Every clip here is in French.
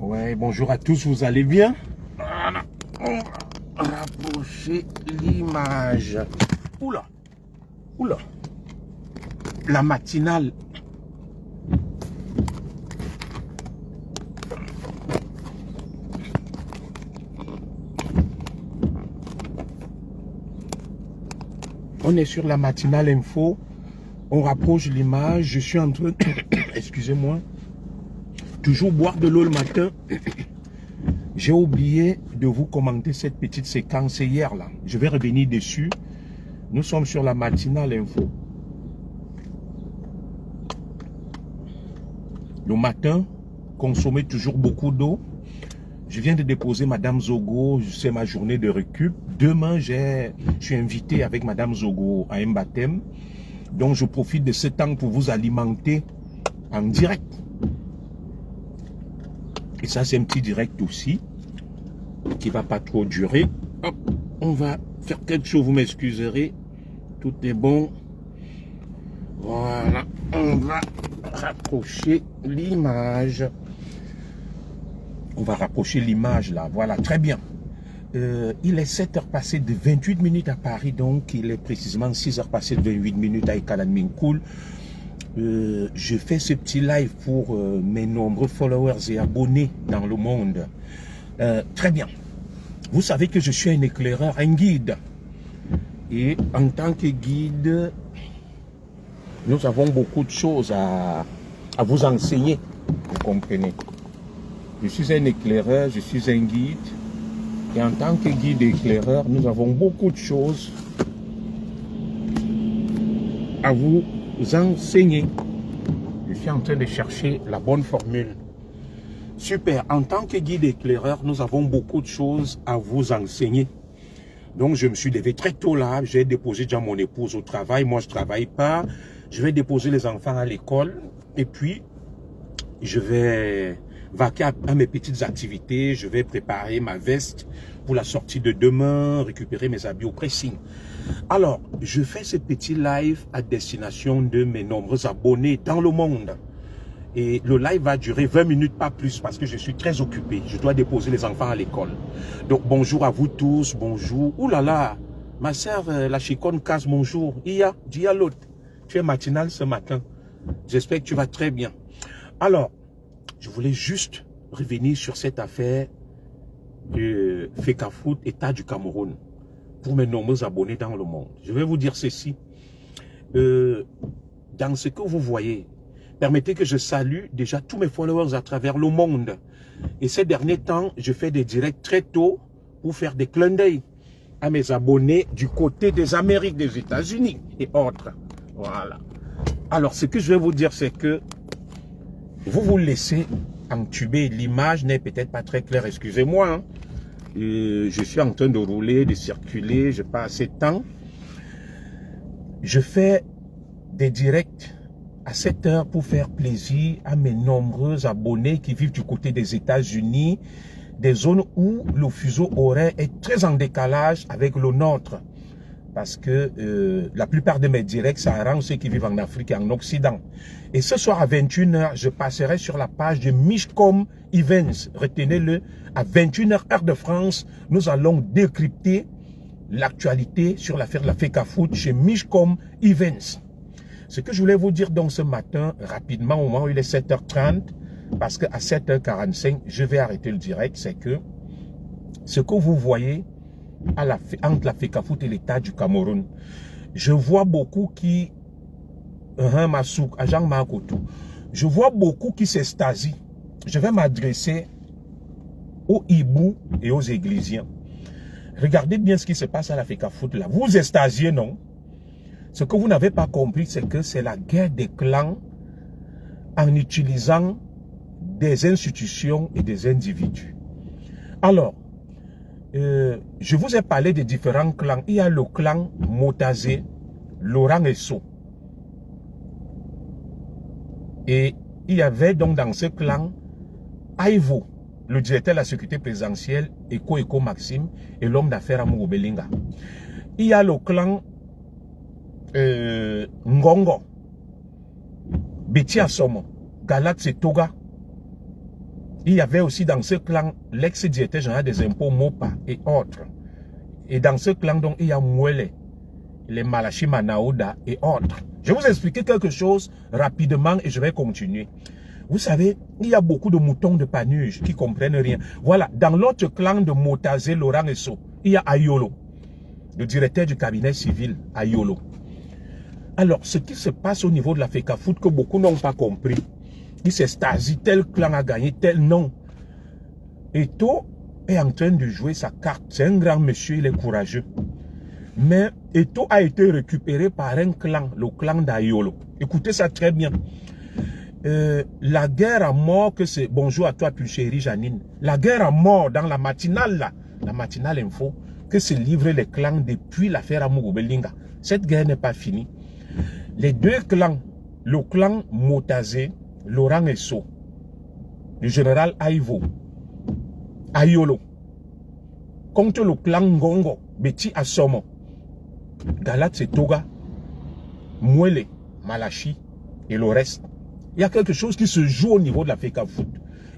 Ouais, bonjour à tous, vous allez bien? Voilà, on va rapprocher l'image. Oula, oula, la matinale. On est sur la matinale info. On rapproche l'image. Je suis en train, excusez-moi, toujours boire de l'eau le matin. J'ai oublié de vous commenter cette petite séquence hier là. Je vais revenir dessus. Nous sommes sur la matinale info. Le matin, consommez toujours beaucoup d'eau. Je viens de déposer Madame Zogo, c'est ma journée de récup. Demain, je suis invité avec Madame Zogo à un baptême. Donc, je profite de ce temps pour vous alimenter en direct. Et ça, c'est un petit direct aussi, qui ne va pas trop durer. Hop, on va faire quelque chose, vous m'excuserez. Tout est bon. Voilà, on va rapprocher l'image. On va rapprocher l'image là, voilà, très bien. Il est 7h passées de 28 minutes à Paris, donc il est précisément 6h passées de 28 minutes à Ekalanminkoul. Je fais ce petit live pour mes nombreux followers et abonnés dans le monde. Très bien. Vous savez que je suis un éclaireur, un guide. Et en tant que guide, nous avons beaucoup de choses à vous enseigner, vous comprenez. Je suis un éclaireur, je suis un guide. Et en tant que guide éclaireur, nous avons beaucoup de choses à vous enseigner. Je suis en train de chercher la bonne formule. Super. En tant que guide éclaireur, nous avons beaucoup de choses à vous enseigner. Donc, je me suis levé très tôt là. J'ai déposé déjà mon épouse au travail. Moi, je ne travaille pas. Je vais déposer les enfants à l'école. Et puis, je vais vaquer à mes petites activités. Je vais préparer ma veste pour la sortie de demain, récupérer mes habits au pressing. Alors, je fais ce petit live à destination de mes nombreux abonnés dans le monde. Et le live va durer 20 minutes, pas plus, parce que je suis très occupé. Je dois déposer les enfants à l'école. Donc, bonjour à vous tous, bonjour. Ouh là là, ma sœur, la chiconne casse, bonjour. Iya, dis à l'autre. Tu es matinale ce matin. J'espère que tu vas très bien. Alors, je voulais juste revenir sur cette affaire de Fecafoot, État du Cameroun, pour mes nombreux abonnés dans le monde. Je vais vous dire ceci. Dans ce que vous voyez, permettez que je salue déjà tous mes followers à travers le monde. Et ces derniers temps, je fais des directs très tôt pour faire des clins d'œil à mes abonnés du côté des Amériques, des États-Unis et autres. Voilà. Alors, ce que je vais vous dire, c'est que vous vous laissez entuber. L'image n'est peut-être pas très claire, excusez-moi. Hein. Je suis en train de rouler, de circuler, je n'ai pas assez de temps. Je fais des directs à 7 heures pour faire plaisir à mes nombreux abonnés qui vivent du côté des États-Unis, des zones où le fuseau horaire est très en décalage avec le nôtre. Parce que la plupart de mes directs, ça arrange ceux qui vivent en Afrique et en Occident. Et ce soir à 21 h, je passerai sur la page de Mishcom Events. Retenez-le, à 21 h, heure de France, nous allons décrypter l'actualité sur l'affaire de la Fecafoot chez Mishcom Events. Ce que je voulais vous dire donc ce matin, rapidement, au moment où il est 7h30, parce qu'à 7h45, je vais arrêter le direct, c'est que ce que vous voyez entre la Fecafoot et l'État du Cameroun, je vois beaucoup qui, je vois beaucoup qui s'extasient. Je vais m'adresser aux hibous et aux églisiens. Regardez bien ce qui se passe à la Fecafoot là. Vous extasiez, non? Ce que vous n'avez pas compris, c'est que c'est la guerre des clans en utilisant des institutions et des individus. Alors, je vous ai parlé des différents clans. Il y a le clan Motazé, Laurent Esso. Et il y avait donc dans ce clan Aïvo, le directeur de la sécurité présidentielle, Eko Maxime, et l'homme d'affaires Amogo Belinga. Il y a le clan Ngongo, Beti Asomo, Galaxy Toga. Il y avait aussi dans ce clan l'ex-directeur général des impôts Mopa et autres. Et dans ce clan, donc, il y a Mouele, les Malachi Manaouda et autres. Je vais vous expliquer quelque chose rapidement et je vais continuer. Vous savez, il y a beaucoup de moutons de Panuge qui comprennent rien. Voilà, dans l'autre clan de Motazé, Laurent Esso, il y a Ayolo, le directeur du cabinet civil, Ayolo. Alors, ce qui se passe au niveau de la FECAFOOT que beaucoup n'ont pas compris, il s'est stasi, tel clan a gagné, tel non. Eto est en train de jouer sa carte. C'est un grand monsieur, il est courageux. Mais Eto a été récupéré par un clan, le clan d'Ayolo. Écoutez ça très bien. La guerre à mort que c'est... Bonjour à toi, plus chérie Janine. La guerre à mort dans la matinale, là, la matinale info, que se livrent les clans depuis l'affaire Amogo Belinga. Cette guerre n'est pas finie. Les deux clans, le clan Motazé, Laurent Esso, le général Aivo, Ayolo, contre le clan Ngongo, Beti Asomo, Galat Setoga, Mouele, Malachi et le reste. Il y a quelque chose qui se joue au niveau de la FECAFOOT.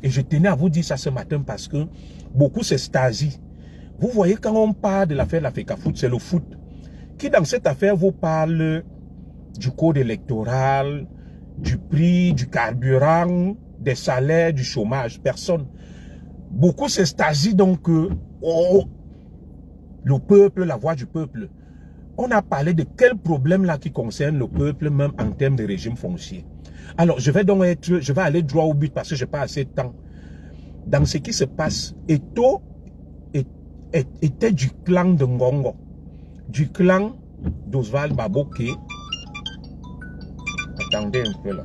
Et je tenais à vous dire ça ce matin parce que beaucoup c'est Stasi. Vous voyez, quand on parle de l'affaire de la FECAFOOT, c'est le foot. Qui dans cette affaire vous parle du code électoral, du prix, du carburant, des salaires, du chômage? Personne. Beaucoup c'est Stasi, donc oh, le peuple, la voix du peuple. On a parlé de quel problème là qui concerne le peuple, même en termes de régime foncier. Alors, je vais aller droit au but parce que je n'ai pas assez de temps. Dans ce qui se passe, Eto était du clan de Ngongo, du clan d'Oswald Baboke. Attendez un peu là.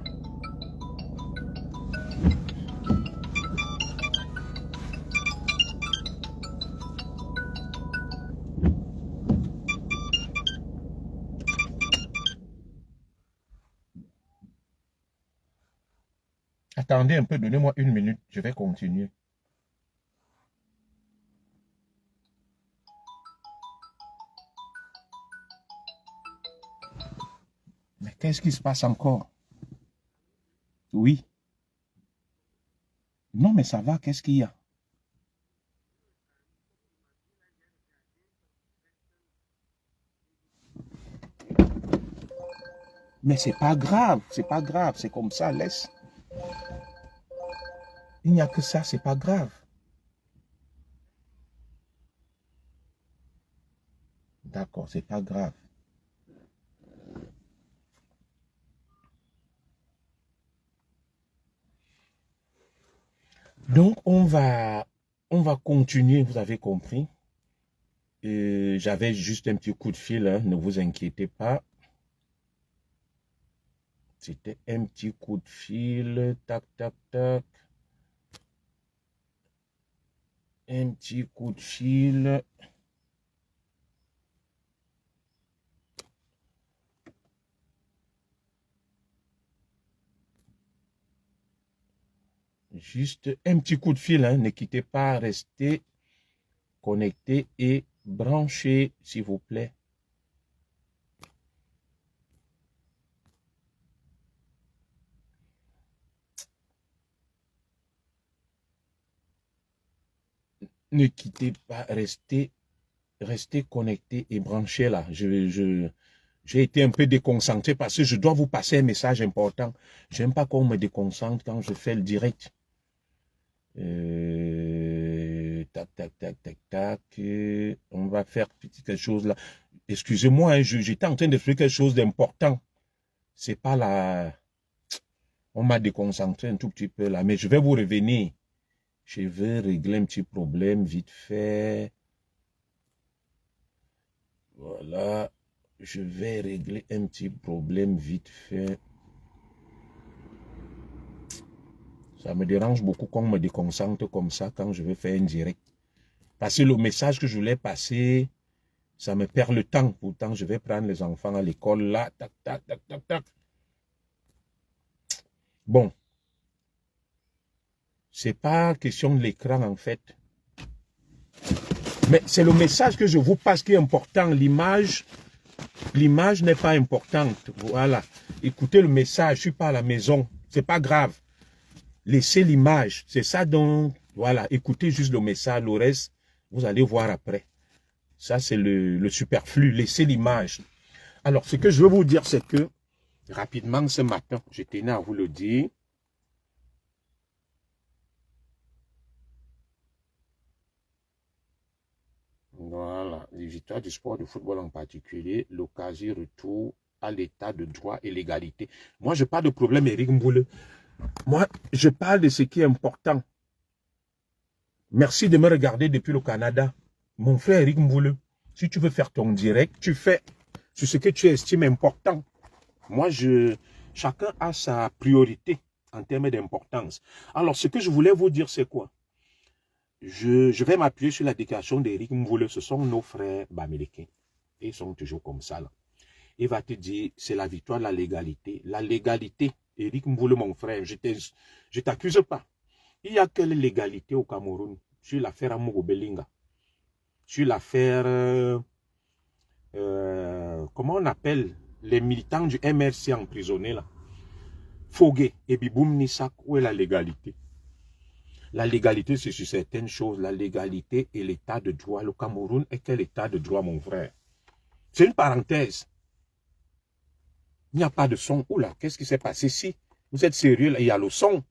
Attendez un peu, donnez-moi une minute, je vais continuer. Mais qu'est-ce qui se passe encore? Oui. Non, mais ça va, qu'est-ce qu'il y a? Mais c'est pas grave, c'est comme ça, laisse. Il n'y a que ça, c'est pas grave. D'accord, c'est pas grave. Donc, on va continuer, vous avez compris. J'avais juste un petit coup de fil, hein, ne vous inquiétez pas. C'était un petit coup de fil, tac, tac, tac. Un petit coup de fil. Juste un petit coup de fil, hein. Ne quittez pas, restez connectés et branchez, s'il vous plaît. Ne quittez pas, restez connectés et branchés là. J'ai été un peu déconcentré parce que je dois vous passer un message important. J'aime pas qu'on me déconcentre quand je fais le direct. Tac, tac, tac, tac, tac. On va faire quelque chose là. Excusez-moi, hein, j'étais en train de faire quelque chose d'important. C'est pas là. On m'a déconcentré un tout petit peu là, mais je vais vous revenir. Je vais régler un petit problème vite fait. Voilà. Je vais régler un petit problème vite fait. Ça me dérange beaucoup qu'on me déconcentre comme ça quand je vais faire un direct. Parce que le message que je voulais passer, ça me perd le temps. Pourtant, je vais prendre les enfants à l'école là. Tac, tac, tac, tac, tac. Bon. C'est pas question de l'écran en fait. Mais c'est le message que je vous passe qui est important. L'image n'est pas importante. Voilà. Écoutez le message, je suis pas à la maison. C'est pas grave. Laissez l'image. C'est ça donc, voilà, écoutez juste le message, le reste, vous allez voir après. Ça, c'est le superflu. Laissez l'image. Alors, ce que je veux vous dire, c'est que, rapidement, ce matin, je tenais à vous le dire. Voilà, les victoires du sport de football en particulier, l'occasion retour à l'état de droit et l'égalité. Moi, je parle de problème Éric Mboulé. Moi, je parle de ce qui est important. Merci de me regarder depuis le Canada. Mon frère Éric Mboulé, si tu veux faire ton direct, tu fais sur ce que tu estimes important. Moi, chacun a sa priorité en termes d'importance. Alors, ce que je voulais vous dire, c'est quoi? Je vais m'appuyer sur la déclaration d'Éric Mboulé. Ce sont nos frères bamileke. Ils sont toujours comme ça, là. Il va te dire, c'est la victoire de la légalité. La légalité, Éric Mboulé, mon frère, je t'accuse pas. Il y a quelle légalité au Cameroun sur l'affaire Amogo Belinga, sur l'affaire, comment on appelle les militants du MRC emprisonnés là, Fogué et Biboum Nissak, où est la légalité? La légalité, c'est sur certaines choses. La légalité et l'état de droit. Le Cameroun est quel état de droit, mon frère? C'est une parenthèse. Il n'y a pas de son. Oula, qu'est-ce qui s'est passé ici? Vous êtes sérieux là? Il y a le son.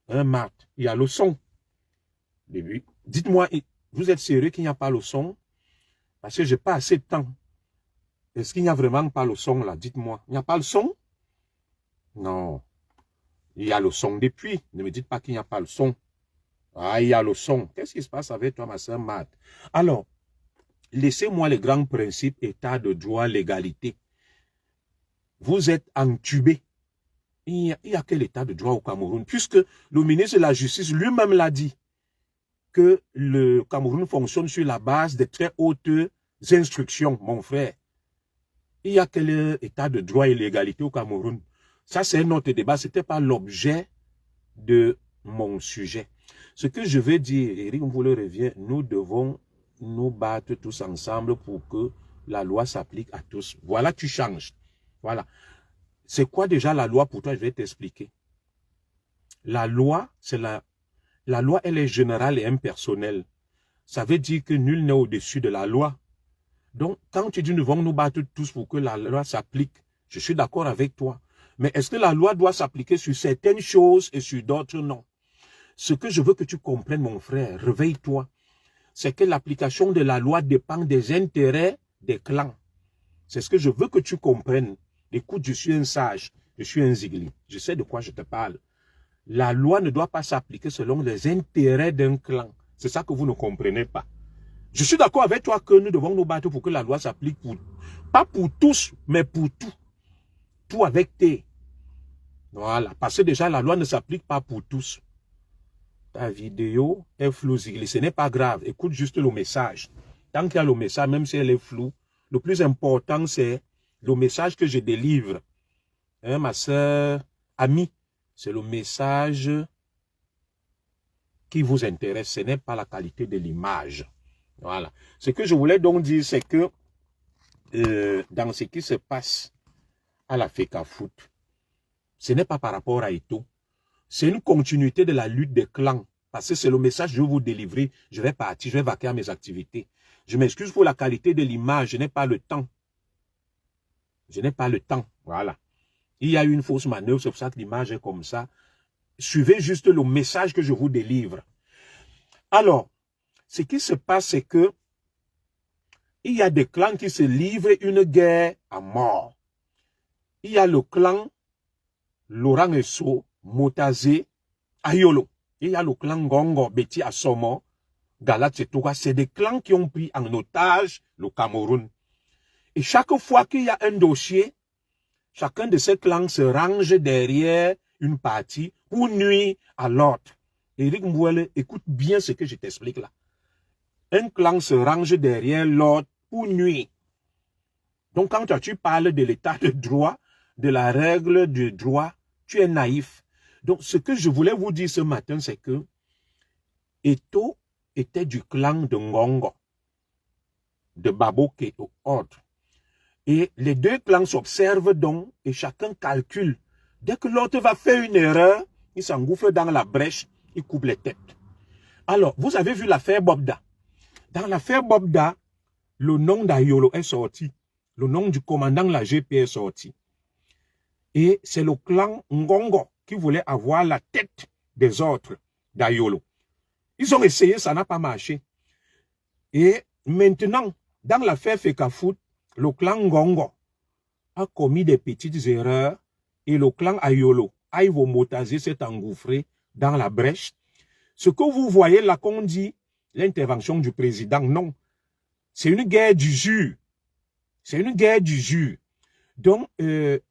Hein, Marthe? Il y a le son. Dites-moi, vous êtes sérieux qu'il n'y a pas le son? Parce que je n'ai pas assez de temps. Est-ce qu'il n'y a vraiment pas le son là? Dites-moi. Il n'y a pas le son? Non. Il y a le son depuis. Ne me dites pas qu'il n'y a pas le son. Ah, il y a le son. Qu'est-ce qui se passe avec toi, ma soeur Marthe? Alors, laissez-moi les grands principes, état de droit, légalité. Vous êtes entubé. Il y a quel état de droit au Cameroun? Puisque le ministre de la Justice lui-même l'a dit, que le Cameroun fonctionne sur la base de très hautes instructions, mon frère. Il y a quel état de droit et légalité au Cameroun? Ça, c'est un autre débat. Ce n'était pas l'objet de mon sujet. Ce que je veux dire, Éric Mboulé revient, nous devons nous battre tous ensemble pour que la loi s'applique à tous. Voilà, tu changes. Voilà. C'est quoi déjà la loi pour toi? Je vais t'expliquer. La loi, c'est la loi, elle est générale et impersonnelle. Ça veut dire que nul n'est au-dessus de la loi. Donc, quand tu dis nous devons nous battre tous pour que la loi s'applique, je suis d'accord avec toi. Mais est-ce que la loi doit s'appliquer sur certaines choses et sur d'autres non? Ce que je veux que tu comprennes, mon frère, réveille-toi, c'est que l'application de la loi dépend des intérêts des clans. C'est ce que je veux que tu comprennes. Écoute, je suis un sage, je suis un zigli, je sais de quoi je te parle. La loi ne doit pas s'appliquer selon les intérêts d'un clan. C'est ça que vous ne comprenez pas. Je suis d'accord avec toi que nous devons nous battre pour que la loi s'applique pas pour tous, mais pour tout. Tout avec T. Voilà, parce que déjà la loi ne s'applique pas pour tous. Ta vidéo est floue, ce n'est pas grave. Écoute juste le message. Tant qu'il y a le message, même si elle est floue, le plus important, c'est le message que je délivre. Hein, ma soeur, amie, c'est le message qui vous intéresse. Ce n'est pas la qualité de l'image. Voilà. Ce que je voulais donc dire, c'est que dans ce qui se passe à la FECAFOOT, ce n'est pas par rapport à Eto'o. C'est une continuité de la lutte des clans. Parce que c'est le message que je vais vous délivrer. Je vais partir, je vais vaquer à mes activités. Je m'excuse pour la qualité de l'image. Je n'ai pas le temps. Je n'ai pas le temps. Voilà. Il y a eu une fausse manœuvre. C'est pour ça que l'image est comme ça. Suivez juste le message que je vous délivre. Alors, ce qui se passe, c'est que il y a des clans qui se livrent une guerre à mort. Il y a le clan Laurent Esso, Motazé, Ayolo. Il y a le clan Gongo, Beti Asomo, Galat Setouga. C'est des clans qui ont pris en otage le Cameroun. Et chaque fois qu'il y a un dossier, chacun de ces clans se range derrière une partie pour nuire à l'autre. Éric Mboulé, écoute bien ce que je t'explique là. Un clan se range derrière l'autre pour nuire. Donc quand tu parles de l'état de droit, de la règle du droit, tu es naïf. Donc ce que je voulais vous dire ce matin, c'est que Eto'o était du clan de Ngongo, de Baboke et autres. Et les deux clans s'observent donc et chacun calcule. Dès que l'autre va faire une erreur, ils s'engouffrent dans la brèche, ils coupent les têtes. Alors, vous avez vu l'affaire Bobda. Dans l'affaire Bobda, le nom d'Ayolo est sorti. Le nom du commandant de la GP est sorti. Et c'est le clan Ngongo qui voulait avoir la tête des autres d'Ayolo. Ils ont essayé, ça n'a pas marché. Et maintenant, dans l'affaire Fekafout, le clan Ngongo a commis des petites erreurs et le clan Ayolo, Aïvo Motazé, s'est engouffré dans la brèche. Ce que vous voyez là qu'on dit, l'intervention du président, non. C'est une guerre d'usure. C'est une guerre d'usure. Donc,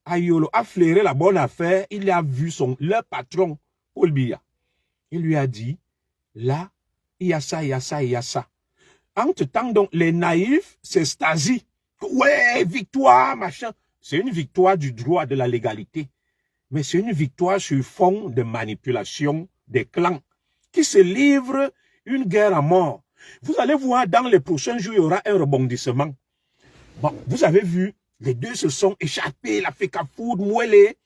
Ayolo a flairé la bonne affaire. Il a vu leur patron, Paul Biya. Il lui a dit, là, il y a ça, il y a ça, il y a ça. Entre-temps, donc, les naïfs, c'est Stasi. Ouais, victoire, machin. C'est une victoire du droit de la légalité. Mais c'est une victoire sur fond de manipulation des clans qui se livrent une guerre à mort. Vous allez voir, dans les prochains jours, il y aura un rebondissement. Bon, vous avez vu, les deux se sont échappés, la Fekafout, Mouélé.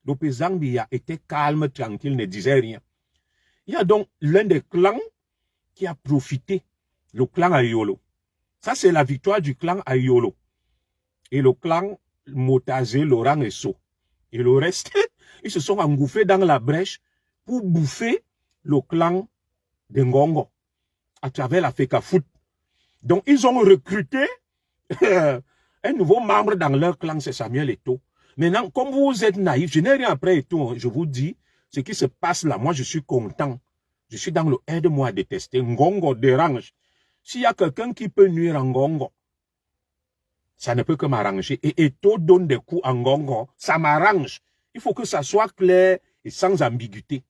Le président Biya était calme, tranquille, ne disait rien. Il y a donc l'un des clans qui a profité, le clan Ayolo. Ça, c'est la victoire du clan Ayolo. Et le clan Motazé, Laurent et So. Et le reste, ils se sont engouffrés dans la brèche pour bouffer le clan de Ngongo à travers la Fekafout. Donc, ils ont recruté un nouveau membre dans leur clan, c'est Samuel Eto'o. Maintenant, comme vous êtes naïf, je n'ai rien après Eto'o, hein, je vous dis, ce qui se passe là, moi je suis content. Je suis dans le aide-moi à détester. Ngongo dérange. S'il y a quelqu'un qui peut nuire à Ngongo, ça ne peut que m'arranger. Et Eto'o donne des coups à Ngongo, ça m'arrange. Il faut que ça soit clair et sans ambiguïté.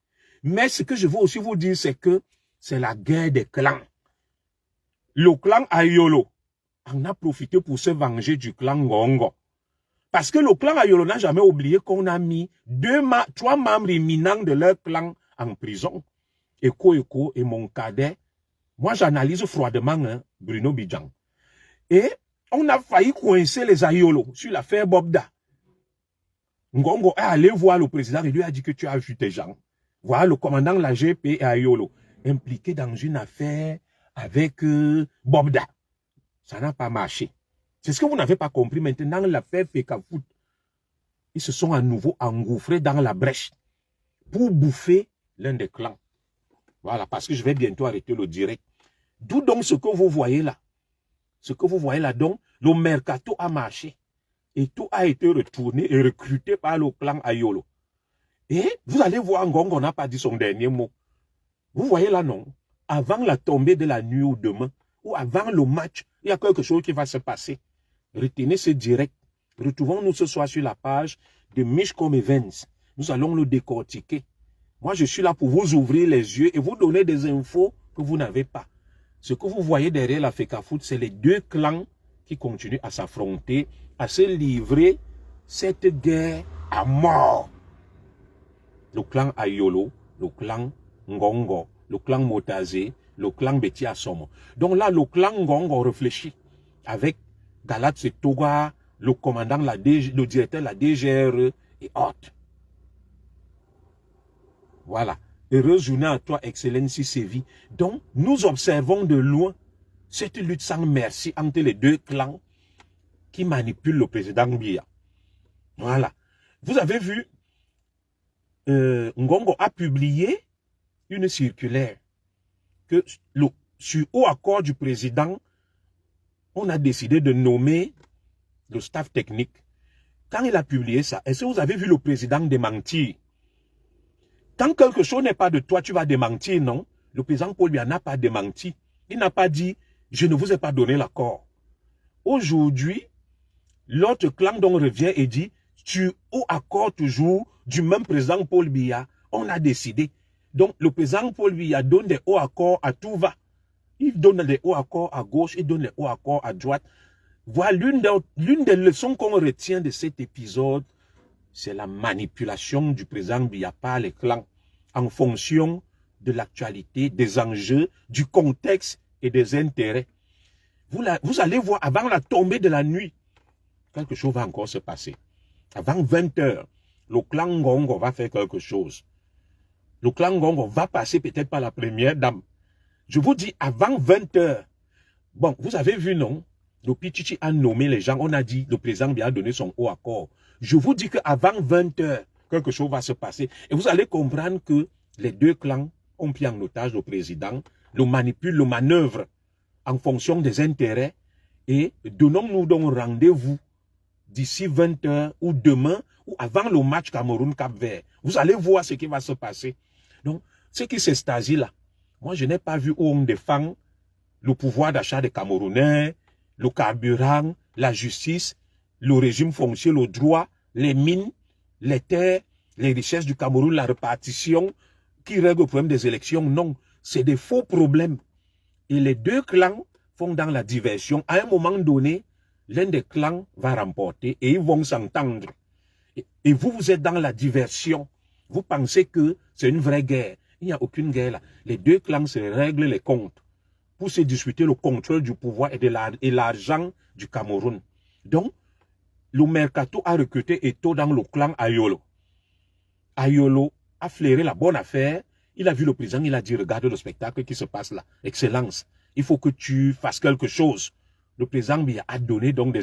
Mais ce que je veux aussi vous dire, c'est que c'est la guerre des clans. Le clan Ayolo en a profité pour se venger du clan Ngongo. Parce que le clan Ayolo n'a jamais oublié qu'on a mis 3 membres éminents de leur clan en prison. Eko et mon cadet. Moi, j'analyse froidement hein, Bruno Bidjan. Et on a failli coincer les Ayolo sur l'affaire Bobda. Ngongo est allé voir le président et lui a dit que tu as vu tes gens. Voilà le commandant de la GP et Ayolo impliqué dans une affaire avec Bobda. Ça n'a pas marché. C'est ce que vous n'avez pas compris. Maintenant, l'affaire Fekafout, ils se sont à nouveau engouffrés dans la brèche pour bouffer l'un des clans. Voilà, parce que je vais bientôt arrêter le direct. D'où donc ce que vous voyez là. Ce que vous voyez là, donc, le mercato a marché. Et tout a été retourné et recruté par le clan Ayolo. Et vous allez voir, Ngongo n'a pas dit son dernier mot. Vous voyez là, non? Avant la tombée de la nuit ou demain, ou avant le match, il y a quelque chose qui va se passer. Retenez ce direct. Retrouvons-nous ce soir sur la page de Mishcom Events. Nous allons le décortiquer. Moi, je suis là pour vous ouvrir les yeux et vous donner des infos que vous n'avez pas. Ce que vous voyez derrière la Fekafout, c'est les deux clans qui continuent à s'affronter, à se livrer cette guerre à mort. Le clan Ayolo, le clan Ngongo, le clan Motazé, le clan Beti Asomo. Donc là, le clan Ngongo réfléchit avec Galat Setoga, le commandant, le directeur de la DGRE et autres. Voilà. Heureuse journée à toi, Excellence Sévi. Donc, nous observons de loin cette lutte sans merci entre les deux clans qui manipulent le président Biya. Voilà. Vous avez vu, Ngongo a publié une circulaire que sur haut accord du président, on a décidé de nommer le staff technique. Quand il a publié ça, est-ce que vous avez vu le président démentir? Quand quelque chose n'est pas de toi, tu vas démentir, non? Le président Paul Biya n'a pas démenti. Il n'a pas dit, je ne vous ai pas donné l'accord. Aujourd'hui, l'autre clan dont on revient et dit, tu au accord toujours du même président Paul Biya, on a décidé. Donc, le président Paul Biya donne des hauts accords à tout va. Il donne des hauts accords à gauche, il donne des hauts accords à droite. Voilà l'une des leçons qu'on retient de cet épisode, c'est la manipulation du président Biya par les clans en fonction de l'actualité, des enjeux, du contexte et des intérêts. Vous allez voir, avant la tombée de la nuit, quelque chose va encore se passer. Avant 20 h, le clan Ngongo va faire quelque chose. le clan Ngongo va passer peut-être par la première dame. Je vous dis, avant 20 h, bon, vous avez vu, non? Le Pichichi a nommé les gens, on a dit, le président Biya a donné son haut accord. Je vous dis qu'avant 20 h, quelque chose va se passer. Et vous allez comprendre que les deux clans ont pris en otage le président, le manipulent, le manœuvre en fonction des intérêts. Et donnons-nous donc rendez-vous d'ici 20 h ou demain ou avant le match Cameroun-Cap-Vert. Vous allez voir ce qui va se passer. Donc, ce qui s'est stasi là, moi je n'ai pas vu où on défend le pouvoir d'achat des Camerounais, le carburant, la justice, le régime foncier, le droit, les mines, les terres, les richesses du Cameroun, la répartition, qui règle le problème des élections. Non, c'est des faux problèmes. Et les deux clans font dans la diversion. À un moment donné, l'un des clans va remporter et ils vont s'entendre. Et vous, vous êtes dans la diversion. Vous pensez que c'est une vraie guerre. Il n'y a aucune guerre là. Les deux clans se règlent les comptes pour se disputer le contrôle du pouvoir et l'argent du Cameroun. Donc, le Mercato a recruté Eto'o dans le clan Ayolo. Ayolo a flairé la bonne affaire. Il a vu le président, il a dit, regarde le spectacle qui se passe là. Excellence, il faut que tu fasses quelque chose. Le président Biya a donné donc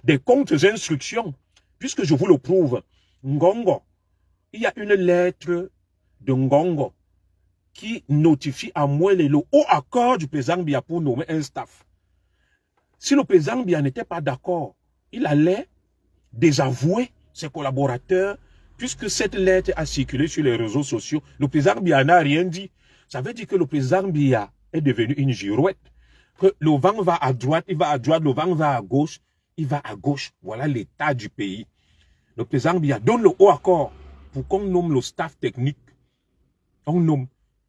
des contre-instructions. Puisque je vous le prouve, Ngongo, il y a une lettre de Ngongo qui notifie à moi le haut accord du président Biya pour nommer un staff. Si le président Biya n'était pas d'accord, il allait désavouer ses collaborateurs, puisque cette lettre a circulé sur les réseaux sociaux. Le président Biya n'a rien dit. Ça veut dire que le président Biya est devenu une girouette. Que le vent va à droite, il va à droite, le vent va à gauche, il va à gauche. Voilà l'état du pays. Le président Biya donne le haut accord pour qu'on nomme le staff technique. On nomme.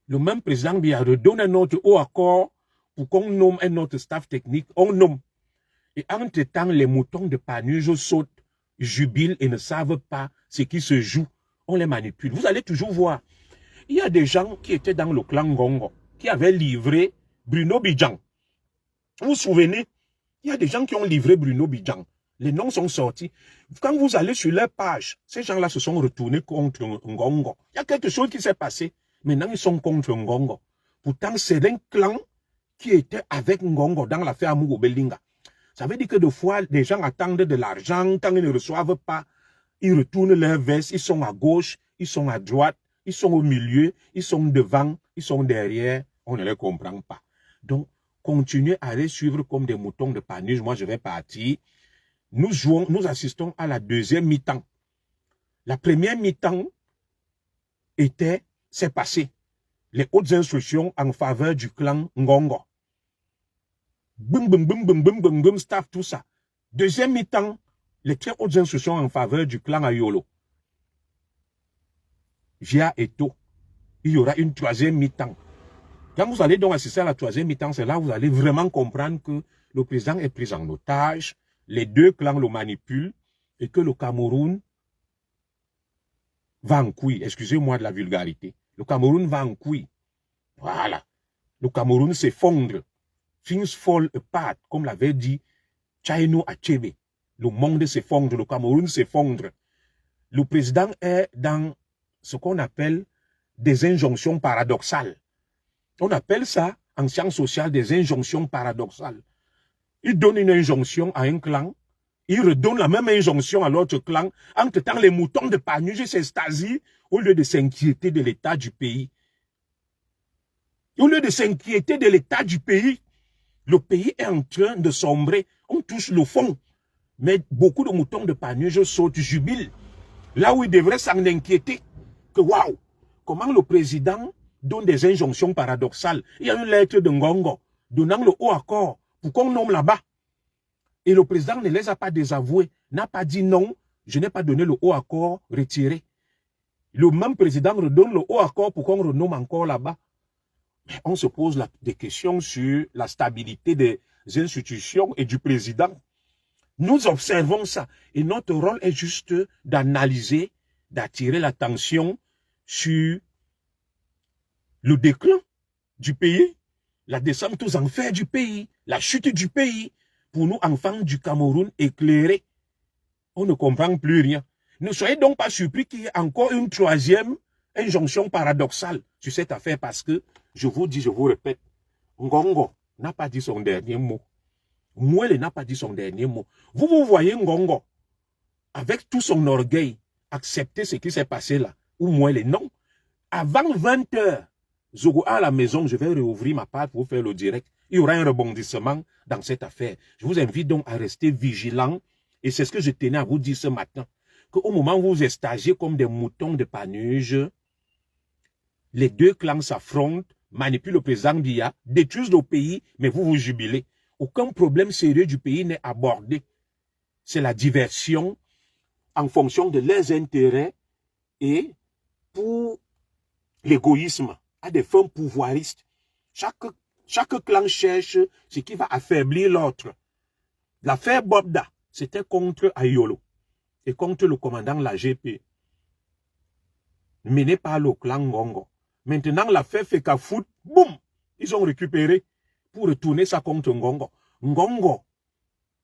Le même président Biya redonne un autre haut accord pour qu'on nomme un autre staff technique. On nomme. Et entre-temps, les moutons de Panurge sautent, jubilent et ne savent pas ce qui se joue. On les manipule. Vous allez toujours voir. Il y a des gens qui étaient dans le clan Ngongo, qui avaient livré Bruno Bidjan. Vous vous souvenez? Il y a des gens qui ont livré Bruno Bidjan. Les noms sont sortis. Quand vous allez sur leur page, ces gens-là se sont retournés contre Ngongo. Il y a quelque chose qui s'est passé. Maintenant, ils sont contre Ngongo. Pourtant, c'est un clan qui était avec Ngongo dans l'affaire Amogo Belinga. Ça veut dire que des fois, les gens attendent de l'argent. Quand ils ne reçoivent pas, ils retournent leur veste. Ils sont à gauche, ils sont à droite, ils sont au milieu, ils sont devant, ils sont derrière. On ne les comprend pas. Donc, continuez à les suivre comme des moutons de Panurge. Moi, je vais partir. Nous assistons à la deuxième mi-temps. La première mi-temps c'est passé. Les hautes instructions en faveur du clan Ngongo. Boum, boum, boum, boum, boum, boum, boum, staff, tout ça. Deuxième mi-temps, les très hautes instructions en faveur du clan Ayolo. Via Eto'o. Il y aura une troisième mi-temps. Quand vous allez donc assister à la troisième mi-temps, c'est là où vous allez vraiment comprendre que le président est pris en otage, les deux clans le manipulent et que le Cameroun va en couille. Excusez-moi de la vulgarité. Le Cameroun va en couille. Voilà. Le Cameroun s'effondre. Things fall apart, comme l'avait dit Tchaïno Achebe. Le monde s'effondre, le Cameroun s'effondre. Le président est dans ce qu'on appelle des injonctions paradoxales. On appelle ça, en sciences sociales, des injonctions paradoxales. Il donne une injonction à un clan, il redonne la même injonction à l'autre clan. Entre-temps, les moutons de Panurge s'extasient au lieu de s'inquiéter de l'état du pays. Au lieu de s'inquiéter de l'état du pays, le pays est en train de sombrer. On touche le fond. Mais beaucoup de moutons de Panurge sautent, jubilent. Là où ils devraient s'en inquiéter. Que waouh, comment le président donne des injonctions paradoxales. Il y a une lettre de Ngongo donnant le haut accord pour qu'on nomme là-bas. Et le président ne les a pas désavoués, n'a pas dit non, je n'ai pas donné le haut accord, retiré. Le même président redonne le haut accord pour qu'on renomme encore là-bas. Mais on se pose des questions sur la stabilité des institutions et du président. Nous observons ça. Et notre rôle est juste d'analyser, d'attirer l'attention sur le déclin du pays, la descente aux enfers du pays, la chute du pays. Pour nous, enfants du Cameroun éclairés, on ne comprend plus rien. Ne soyez donc pas surpris qu'il y ait encore une troisième injonction paradoxale sur cette affaire parce que, je vous dis, je vous répète, Ngongo n'a pas dit son dernier mot. Mouele n'a pas dit son dernier mot. Vous voyez Ngongo, avec tout son orgueil, accepter ce qui s'est passé là. Ou Mouele, non. Avant 20 h, Zogo à la maison, je vais réouvrir ma page pour faire le direct. Il y aura un rebondissement dans cette affaire. Je vous invite donc à rester vigilant. Et c'est ce que je tenais à vous dire ce matin. Qu'au moment où vous êtes stagiés comme des moutons de Panurge, les deux clans s'affrontent, manipulent le président Biya, détruisent le pays, mais vous vous jubilez. Aucun problème sérieux du pays n'est abordé. C'est la diversion en fonction de leurs intérêts et pour l'égoïsme, à des fins pouvoiristes. Chaque clan cherche ce qui va affaiblir l'autre. L'affaire Bobda, c'était contre Ayolo et contre le commandant l'AGP, mené par le clan Ngongo. Maintenant, l'affaire Fekafout, boum, ils ont récupéré pour retourner ça contre Ngongo. Ngongo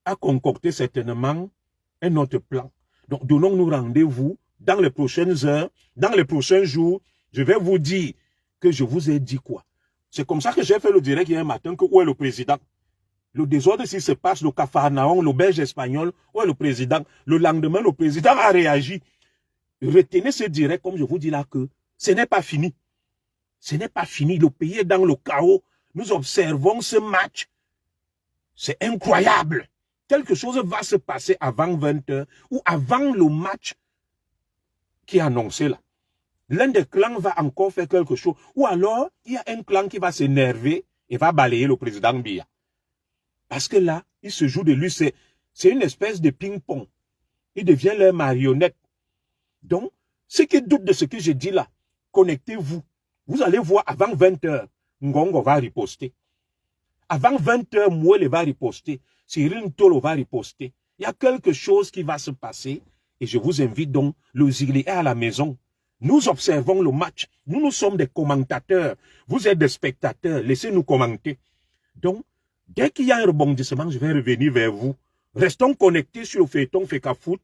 a concocté certainement un autre plan. Donc, donnons-nous rendez-vous dans les prochaines heures, dans les prochains jours. Je vais vous dire que je vous ai dit quoi. C'est comme ça que j'ai fait le direct hier matin que où est le président? Le désordre, s'il se passe, le Capharnaüm, l'auberge espagnole, où est le président? Le lendemain, le président a réagi. Retenez ce direct, comme je vous dis là, que ce n'est pas fini. Ce n'est pas fini. Le pays est dans le chaos. Nous observons ce match. C'est incroyable. Quelque chose va se passer avant 20 h ou avant le match qui est annoncé là. L'un des clans va encore faire quelque chose. Ou alors, il y a un clan qui va s'énerver et va balayer le président Biya. Parce que là, il se joue de lui. C'est une espèce de ping-pong. Il devient leur marionnette. Donc, ceux qui doutent de ce que je dis là, connectez-vous. Vous allez voir, avant 20 h, Ngongo va riposter. Avant 20 h, Mouele va riposter. Cyril Ntolo va riposter. Il y a quelque chose qui va se passer. Et je vous invite donc, le Zigli est à la maison. Nous observons le match. Nous sommes des commentateurs. Vous êtes des spectateurs. Laissez-nous commenter. Donc, dès qu'il y a un rebondissement, je vais revenir vers vous. Restons connectés sur le feuilleton Fekafout.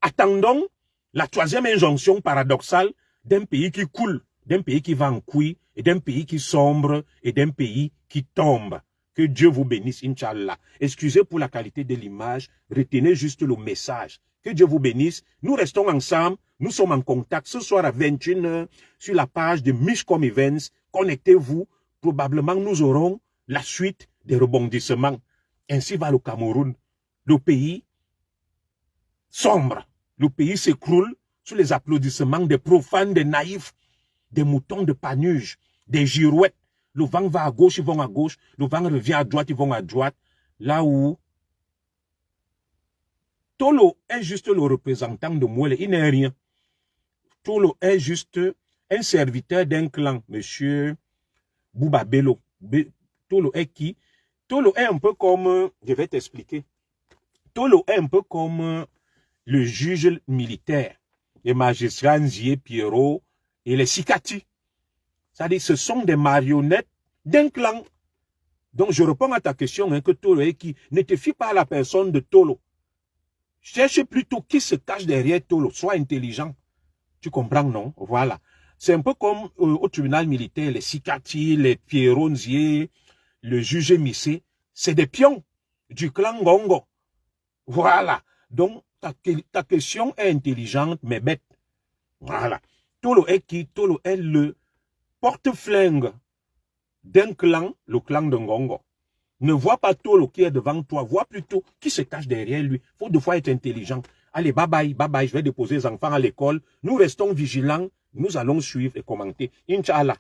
Attendons la troisième injonction paradoxale d'un pays qui coule, d'un pays qui va en couille, et d'un pays qui sombre, et d'un pays qui tombe. Que Dieu vous bénisse, Inch'Allah. Excusez pour la qualité de l'image. Retenez juste le message. Que Dieu vous bénisse. Nous restons ensemble. Nous sommes en contact ce soir à 21 h sur la page de Mishcom Events. Connectez-vous. Probablement, nous aurons la suite des rebondissements. Ainsi va le Cameroun. Le pays sombre. Le pays s'écroule sous les applaudissements des profanes, des naïfs, des moutons de Panurge, des girouettes. Le vent va à gauche, ils vont à gauche. Le vent revient à droite, ils vont à droite. Là où Tolo est juste le représentant de Mouele. Il n'est rien. Tolo est juste un serviteur d'un clan, monsieur Bouba Bello. Tolo est qui? Tolo est un peu comme, je vais t'expliquer. Tolo est un peu comme le juge militaire, les magistrats Nzié, Pierrot et les Sikati. C'est-à-dire, ce sont des marionnettes d'un clan. Donc, je réponds à ta question, hein, que Tolo est qui? Ne te fie pas à la personne de Tolo. Cherche plutôt qui se cache derrière Tolo. Sois intelligent. Tu comprends, non? Voilà. C'est un peu comme au tribunal militaire, les Sikati, les Pierrot Nzié, le juge Missé. C'est des pions du clan Ngongo. Voilà. Donc, ta question est intelligente, mais bête. Voilà. Tolo est qui? Tolo est le porte-flingue d'un clan, le clan de Ngongo. Ne vois pas Tolo qui est devant toi, vois plutôt qui se cache derrière lui. Il faut deux fois être intelligent. Allez, bye bye, je vais déposer les enfants à l'école. Nous restons vigilants, nous allons suivre et commenter. Inch'Allah.